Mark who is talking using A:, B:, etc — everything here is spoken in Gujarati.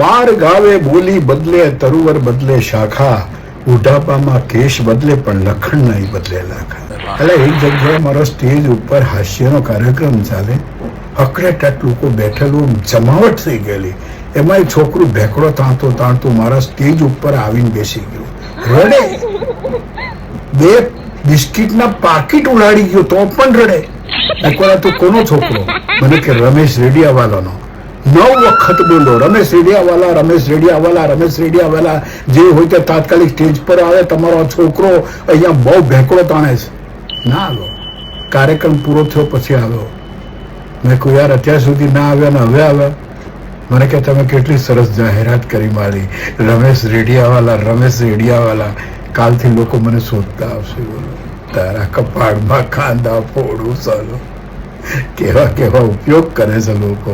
A: બાર ગાવે બોલી બદલે, તરુવર બદલે શાખા, બુઢાપામાં કેશ બદલે પણ લખણ નહીં બદલે લાખા. એટલે એક જગ્યાએ મારો સ્ટેજ ઉપર હાસ્યનો કાર્યક્રમ ચાલે, અકળેટાટ લોકો બેઠેલું, જમાવટ થઈ ગયેલી. એમાં એક છોકરું ભેકડો તાણતો તાણતો મારા સ્ટેજ ઉપર આવીને બેસી ગયું, રડે. 2 બિસ્કીટના પાકીટ ઉડાડી ગયો તો પણ રડે. એકવાર તો કોનો છોકરો? મને કે રમેશ રેડિયાવાલાનો. 9 વખત બોલો, રમેશ રેડિયાવાલા, રમેશ રેડિયાવાલા, રમેશ રેડિયાવાલા. જે હોય તે તાત્કાલિક સ્ટેજ પર આવે, તમારો છોકરો અહીંયા બહુ ભેકડો તાણે છે. ના આવ્યો. કાર્યક્રમ પૂરો થયો પછી આવ્યો. મેં કહ્યું યાર અત્યાર સુધી ના આવ્યા ને હવે આવ્યા. મને કે તમે કેટલી સરસ જાહેરાત કરી મારી, રમેશ રેડિયાવાલા, રમેશ રેડિયાવાલા. કાલથી લોકો મને શોધતા આવશે. બોલો તારા કપાળમાં કાંદા ફોડું. ચાલો કેવા કેવા ઉપયોગ કરે છે લોકો.